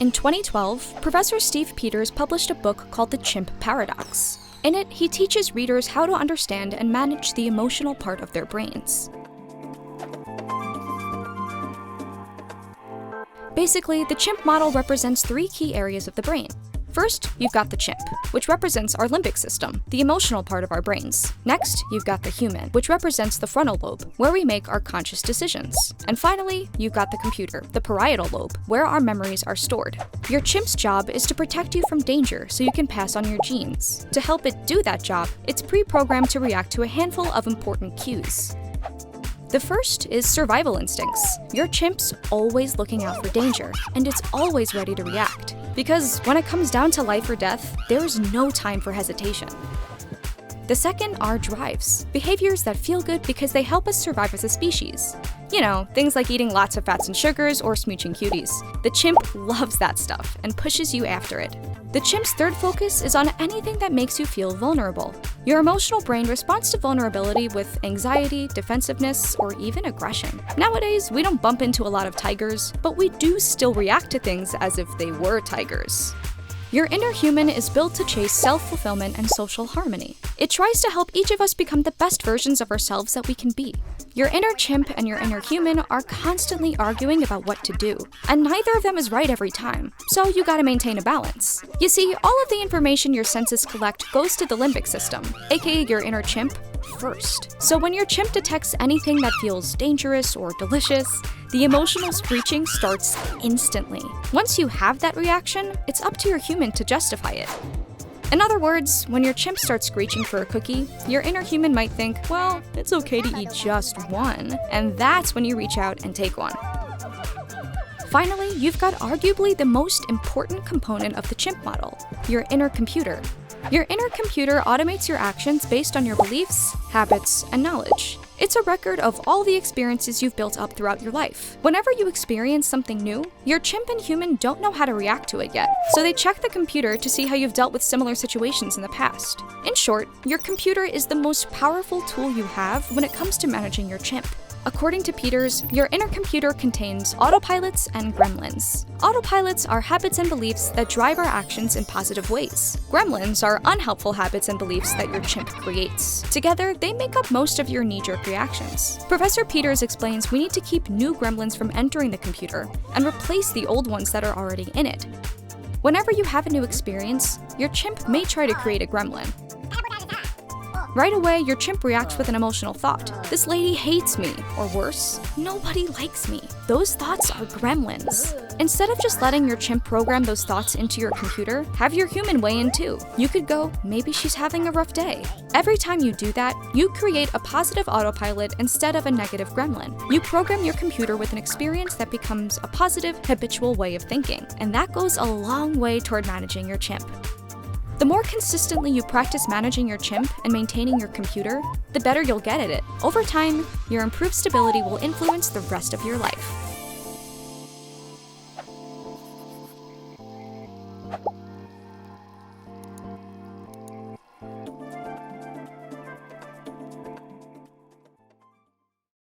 In 2012, Professor Steve Peters published a book called The Chimp Paradox. In it, he teaches readers how to understand and manage the emotional part of their brains. Basically, the chimp model represents three key areas of the brain. First, you've got the chimp, which represents our limbic system, the emotional part of our brains. Next, you've got the human, which represents the frontal lobe, where we make our conscious decisions. And finally, you've got the computer, the parietal lobe, where our memories are stored. Your chimp's job is to protect you from danger so you can pass on your genes. To help it do that job, it's pre-programmed to react to a handful of important cues. The first is survival instincts. Your chimp's always looking out for danger, and it's always ready to react. Because when it comes down to life or death, there's no time for hesitation. The second are drives, behaviors that feel good because they help us survive as a species. You know, things like eating lots of fats and sugars or smooching cuties. The chimp loves that stuff and pushes you after it. The chimp's third focus is on anything that makes you feel vulnerable. Your emotional brain responds to vulnerability with anxiety, defensiveness, or even aggression. Nowadays, we don't bump into a lot of tigers, but we do still react to things as if they were tigers. Your inner human is built to chase self-fulfillment and social harmony. It tries to help each of us become the best versions of ourselves that we can be. Your inner chimp and your inner human are constantly arguing about what to do, and neither of them is right every time, so you gotta maintain a balance. You see, all of the information your senses collect goes to the limbic system, aka your inner chimp, first. So when your chimp detects anything that feels dangerous or delicious, the emotional screeching starts instantly. Once you have that reaction, it's up to your human to justify it. In other words, when your chimp starts screeching for a cookie, your inner human might think, well, it's okay to eat just one, and that's when you reach out and take one. Finally, you've got arguably the most important component of the chimp model, your inner computer. Your inner computer automates your actions based on your beliefs, habits, and knowledge. It's a record of all the experiences you've built up throughout your life. Whenever you experience something new, your chimp and human don't know how to react to it yet, so they check the computer to see how you've dealt with similar situations in the past. In short, your computer is the most powerful tool you have when it comes to managing your chimp. According to Peters, your inner computer contains autopilots and gremlins. Autopilots are habits and beliefs that drive our actions in positive ways. Gremlins are unhelpful habits and beliefs that your chimp creates. Together, they make up most of your knee-jerk reactions. Professor Peters explains we need to keep new gremlins from entering the computer and replace the old ones that are already in it. Whenever you have a new experience, your chimp may try to create a gremlin. Right away, your chimp reacts with an emotional thought. This lady hates me, or worse, nobody likes me. Those thoughts are gremlins. Instead of just letting your chimp program those thoughts into your computer, have your human weigh in too. You could go, maybe she's having a rough day. Every time you do that, you create a positive autopilot instead of a negative gremlin. You program your computer with an experience that becomes a positive, habitual way of thinking, and that goes a long way toward managing your chimp. The more consistently you practice managing your chimp and maintaining your computer, the better you'll get at it. Over time, your improved stability will influence the rest of your life.